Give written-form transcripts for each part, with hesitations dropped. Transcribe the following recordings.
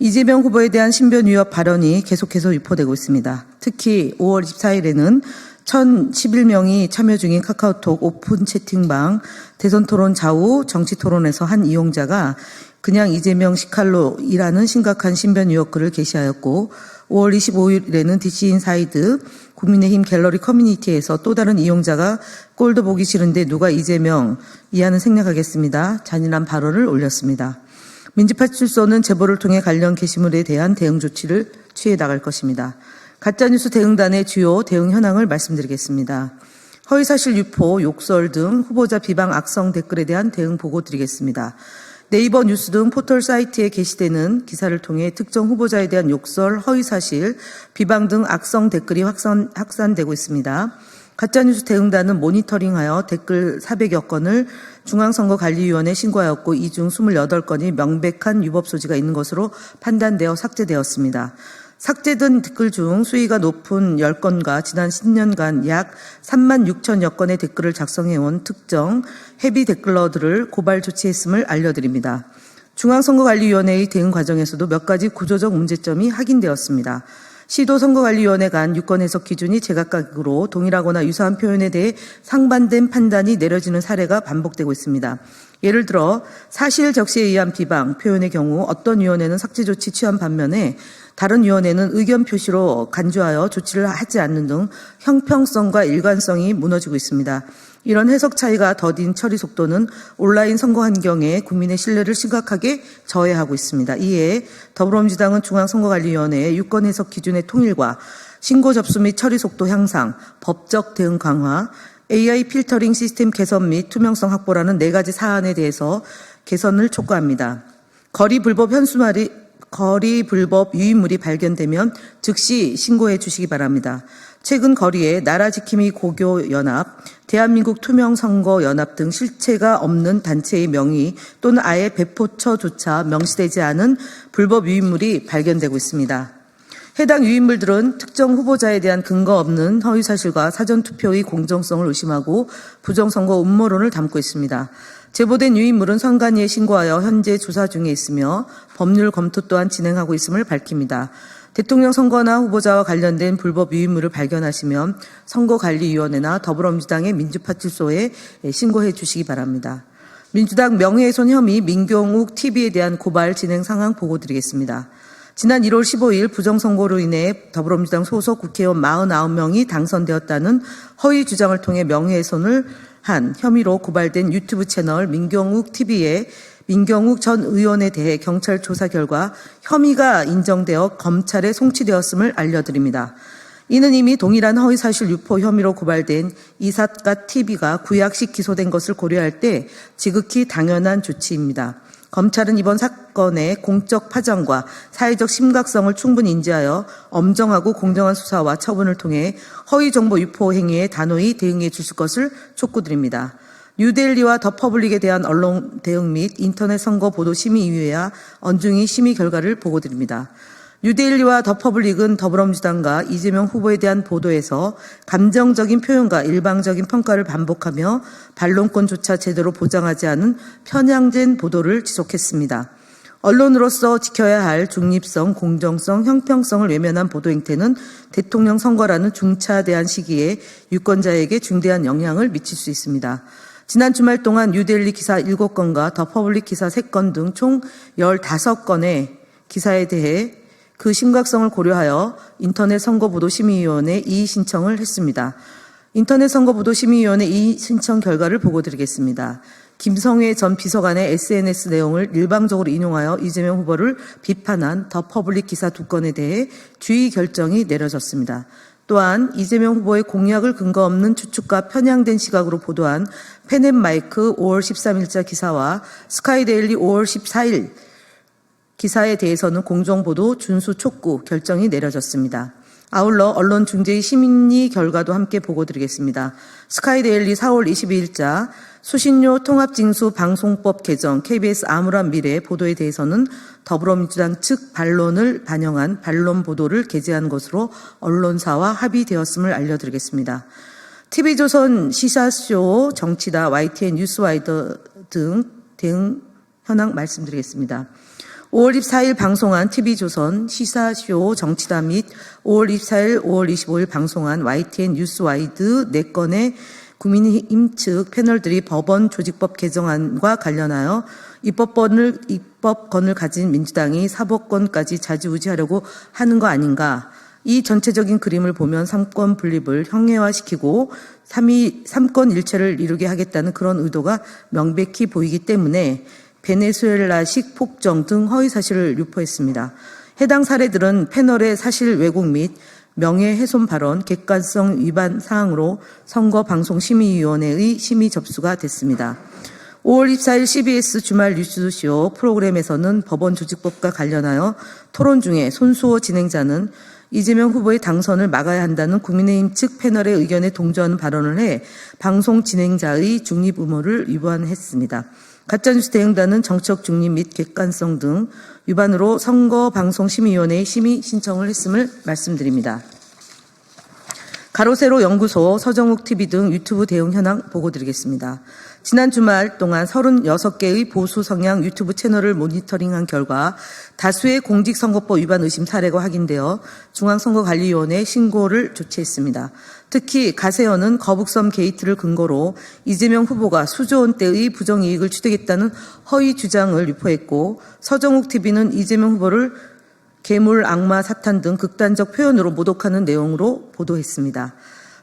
이재명 후보에 대한 신변 위협 발언이 계속해서 유포되고 있습니다. 특히 5월 24일에는 1,011명이 참여 중인 카카오톡 오픈 채팅방 대선 토론 좌우 정치 토론에서 한 이용자가 그냥 이재명 시칼로이라는 심각한 신변 위협 글을 게시하였고 5월 25일에는 DC인사이드 국민의힘 갤러리 커뮤니티에서 또 다른 이용자가 꼴도 보기 싫은데 누가 이재명 이하는 생략하겠습니다. 잔인한 발언을 올렸습니다. 민주파출소는 제보를 통해 관련 게시물에 대한 대응 조치를 취해 나갈 것입니다. 가짜뉴스 대응단의 주요 대응 현황을 말씀드리겠습니다. 허위사실 유포, 욕설 등 후보자 비방 악성 댓글에 대한 대응 보고 드리겠습니다. 네이버 뉴스 등 포털 사이트에 게시되는 기사를 통해 특정 후보자에 대한 욕설, 허위사실, 비방 등 악성 댓글이 확산되고 있습니다. 가짜뉴스 대응단은 모니터링하여 댓글 400여 건을 중앙선거관리위원회에 신고하였고 이 중 28건이 명백한 위법 소지가 있는 것으로 판단되어 삭제되었습니다. 삭제된 댓글 중 수위가 높은 10건과 지난 10년간 약 3만 6천여 건의 댓글을 작성해온 특정 헤비 댓글러들을 고발 조치했음을 알려드립니다. 중앙선거관리위원회의 대응 과정에서도 몇 가지 구조적 문제점이 확인되었습니다. 시도선거관리위원회 간 유권 해석 기준이 제각각으로 동일하거나 유사한 표현에 대해 상반된 판단이 내려지는 사례가 반복되고 있습니다. 예를 들어 사실 적시에 의한 비방 표현의 경우 어떤 위원회는 삭제 조치 취한 반면에 다른 위원회는 의견 표시로 간주하여 조치를 하지 않는 등 형평성과 일관성이 무너지고 있습니다. 이런 해석 차이가 더딘 처리 속도는 온라인 선거 환경에 국민의 신뢰를 심각하게 저해하고 있습니다. 이에 더불어민주당은 중앙선거관리위원회의 유권 해석 기준의 통일과 신고 접수 및 처리 속도 향상, 법적 대응 강화, AI 필터링 시스템 개선 및 투명성 확보라는 4가지 사안에 대해서 개선을 촉구합니다. 거리 불법 유인물이 발견되면 즉시 신고해 주시기 바랍니다. 최근 거리에 나라지킴이 고교연합, 대한민국 투명선거연합 등 실체가 없는 단체의 명의 또는 아예 배포처조차 명시되지 않은 불법 유인물이 발견되고 있습니다. 해당 유인물들은 특정 후보자에 대한 근거 없는 허위사실과 사전투표의 공정성을 의심하고 부정선거 음모론을 담고 있습니다. 제보된 유인물은 선관위에 신고하여 현재 조사 중에 있으며 법률 검토 또한 진행하고 있음을 밝힙니다. 대통령 선거나 후보자와 관련된 불법 유인물을 발견하시면 선거관리위원회나 더불어민주당의 민주파출소에 신고해 주시기 바랍니다. 민주당 명예훼손 혐의 민경욱 TV에 대한 고발 진행 상황 보고 드리겠습니다. 지난 1월 15일 부정선거로 인해 더불어민주당 소속 국회의원 49명이 당선되었다는 허위 주장을 통해 명예훼손을 한 혐의로 고발된 유튜브 채널 민경욱 TV에 민경욱 전 의원에 대해 경찰 조사 결과 혐의가 인정되어 검찰에 송치되었음을 알려드립니다. 이는 이미 동일한 허위사실 유포 혐의로 고발된 이삿갓 TV가 구약식 기소된 것을 고려할 때 지극히 당연한 조치입니다. 검찰은 이번 사건의 공적 파장과 사회적 심각성을 충분히 인지하여 엄정하고 공정한 수사와 처분을 통해 허위정보 유포 행위에 단호히 대응해 주실 것을 촉구드립니다. 뉴델리와 더 퍼블릭에 대한 언론 대응 및 인터넷 선거 보도 심의위회와 언중이 심의 결과를 보고드립니다. 뉴데일리와 더 퍼블릭은 더불어민주당과 이재명 후보에 대한 보도에서 감정적인 표현과 일방적인 평가를 반복하며 반론권조차 제대로 보장하지 않은 편향된 보도를 지속했습니다. 언론으로서 지켜야 할 중립성, 공정성, 형평성을 외면한 보도 행태는 대통령 선거라는 중차대한 시기에 유권자에게 중대한 영향을 미칠 수 있습니다. 지난 주말 동안 뉴델리 기사 7건과 더 퍼블릭 기사 3건 등 총 15건의 기사에 대해 그 심각성을 고려하여 인터넷 선거보도심의위원회 이의 신청을 했습니다. 인터넷 선거보도심의위원회 이의 신청 결과를 보고드리겠습니다. 김성회 전 비서관의 SNS 내용을 일방적으로 인용하여 이재명 후보를 비판한 더 퍼블릭 기사 2건에 대해 주의 결정이 내려졌습니다. 또한 이재명 후보의 공약을 근거 없는 추측과 편향된 시각으로 보도한 펜앤마이크 5월 13일자 기사와 스카이데일리 5월 14일 기사에 대해서는 공정보도 준수 촉구 결정이 내려졌습니다. 아울러 언론중재위 심의 결과도 함께 보고드리겠습니다. 스카이데일리 4월 22일자 수신료 통합징수 방송법 개정 KBS 암울한 미래 보도에 대해서는 더불어민주당 측 반론을 반영한 반론 보도를 게재한 것으로 언론사와 합의되었음을 알려드리겠습니다. TV조선 시사쇼 정치다 YTN 뉴스와이더 등 대응 현황 말씀드리겠습니다. 5월 24일 방송한 TV조선 시사쇼 정치다 및 5월 24일, 5월 25일 방송한 YTN 뉴스와이드 4건의 국민의힘 측 패널들이 법원 조직법 개정안과 관련하여 입법권을 가진 민주당이 사법권까지 좌지우지하려고 하는 거 아닌가. 이 전체적인 그림을 보면 삼권 분립을 형해화시키고 삼권 일체를 이루게 하겠다는 그런 의도가 명백히 보이기 때문에 베네수엘라식 폭정 등 허위사실을 유포했습니다. 해당 사례들은 패널의 사실 왜곡 및 명예훼손 발언, 객관성 위반 사항으로 선거방송심의위원회의 심의 접수가 됐습니다. 5월 24일 CBS 주말 뉴스쇼 프로그램에서는 법원 조직법과 관련하여 토론 중에 손수호 진행자는 이재명 후보의 당선을 막아야 한다는 국민의힘 측 패널의 의견에 동조하는 발언을 해 방송 진행자의 중립 의무를 위반했습니다. 가짜뉴스 대응단은 정치적 중립 및 객관성 등 위반으로 선거방송심의위원회에 심의 신청을 했음을 말씀드립니다. 가로세로 연구소, 서정욱 TV 등 유튜브 대응 현황 보고드리겠습니다. 지난 주말 동안 36개의 보수 성향 유튜브 채널을 모니터링한 결과 다수의 공직선거법 위반 의심 사례가 확인되어 중앙선거관리위원회에 신고를 조치했습니다. 특히 가세연은 거북섬 게이트를 근거로 이재명 후보가 수조 원대의 부정이익을 취득했다는 허위 주장을 유포했고, 서정욱 TV는 이재명 후보를 괴물, 악마, 사탄 등 극단적 표현으로 모독하는 내용으로 보도했습니다.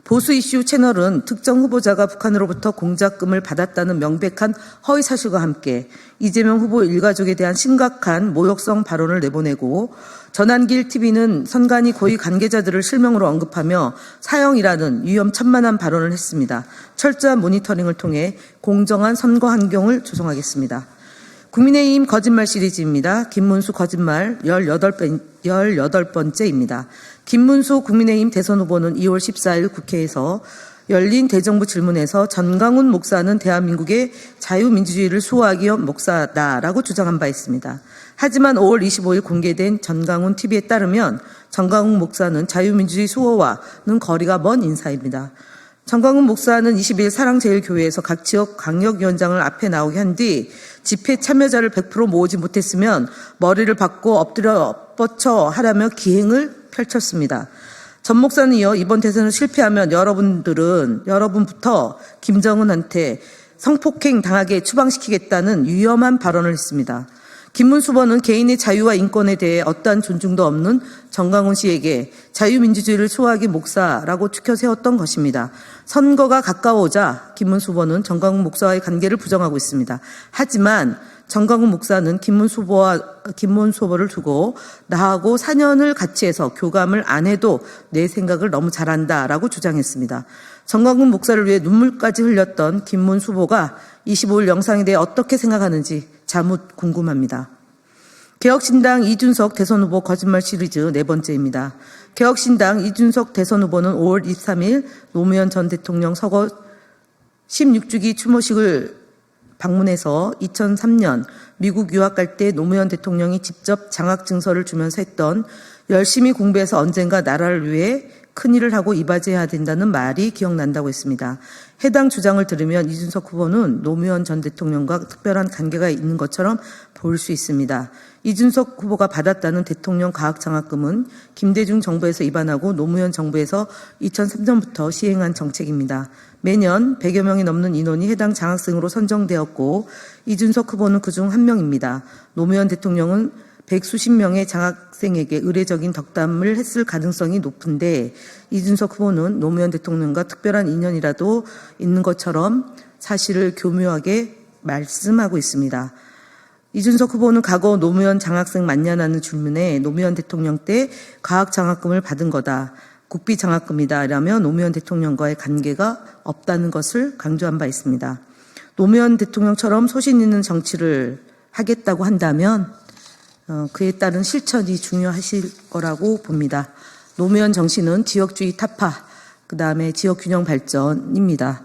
보수 이슈 채널은 특정 후보자가 북한으로부터 공작금을 받았다는 명백한 허위 사실과 함께 이재명 후보 일가족에 대한 심각한 모욕성 발언을 내보내고, 전한길 TV는 선관위 고위 관계자들을 실명으로 언급하며 사형이라는 위험천만한 발언을 했습니다. 철저한 모니터링을 통해 공정한 선거 환경을 조성하겠습니다. 국민의힘 거짓말 시리즈입니다. 김문수 거짓말 18번째입니다. 김문수 국민의힘 대선 후보는 2월 14일 국회에서 열린 대정부 질문에서 전강훈 목사는 대한민국의 자유민주주의를 수호하기 위한 목사다라고 주장한 바 있습니다. 하지만 5월 25일 공개된 전강훈 TV에 따르면 전강훈 목사는 자유민주주의 수호와는 거리가 먼 인사입니다. 전강훈 목사는 22일 사랑제일교회에서 각 지역 광역위원장을 앞에 나오게 한 뒤 집회 참여자를 100% 모으지 못했으면 머리를 박고 엎드려 뻗쳐 하라며 기행을 펼쳤습니다. 전 목사는 이어 이번 대선을 실패하면 여러분부터 김정은한테 성폭행 당하게 추방시키겠다는 위험한 발언을 했습니다. 김문수 후보는 개인의 자유와 인권에 대해 어떠한 존중도 없는 전강훈 씨에게 자유민주주의를 수호하기 목사라고 추켜 세웠던 것입니다. 선거가 가까워오자 김문수 후보는 전강훈 목사와의 관계를 부정하고 있습니다. 하지만 전강훈 목사는 김문수 후보를 두고 나하고 4년을 같이 해서 교감을 안 해도 내 생각을 너무 잘한다라고 주장했습니다. 전강훈 목사를 위해 눈물까지 흘렸던 김문수 후보가 25일 영상에 대해 어떻게 생각하는지 자묻 궁금합니다. 개혁신당 이준석 대선 후보 거짓말 시리즈 4번째입니다. 개혁신당 이준석 대선 후보는 5월 23일 노무현 전 대통령 서거 16주기 추모식을 방문해서 2003년 미국 유학 갈 때 노무현 대통령이 직접 장학증서를 주면서 했던 열심히 공부해서 언젠가 나라를 위해 큰일을 하고 이바지해야 된다는 말이 기억난다고 했습니다. 해당 주장을 들으면 이준석 후보는 노무현 전 대통령과 특별한 관계가 있는 것처럼 보일 수 있습니다. 이준석 후보가 받았다는 대통령 과학장학금은 김대중 정부에서 입안하고 노무현 정부에서 2003년부터 시행한 정책입니다. 매년 100여 명이 넘는 인원이 해당 장학생으로 선정되었고 이준석 후보는 그중 한 명입니다. 노무현 대통령은 100수십 명의 장학생에게 의례적인 덕담을 했을 가능성이 높은데 이준석 후보는 노무현 대통령과 특별한 인연이라도 있는 것처럼 사실을 교묘하게 말씀하고 있습니다. 이준석 후보는 과거 노무현 장학생 만냐라는 질문에 노무현 대통령 때 과학장학금을 받은 거다. 국비장학금이다. 라며 노무현 대통령과의 관계가 없다는 것을 강조한 바 있습니다. 노무현 대통령처럼 소신 있는 정치를 하겠다고 한다면 그에 따른 실천이 중요하실 거라고 봅니다. 노무현 정신은 지역주의 타파, 그 다음에 지역균형 발전입니다.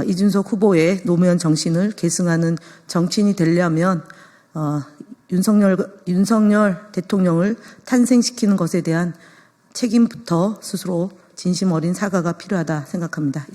이준석 후보의 노무현 정신을 계승하는 정치인이 되려면 윤석열 대통령을 탄생시키는 것에 대한 책임부터 스스로 진심 어린 사과가 필요하다 생각합니다.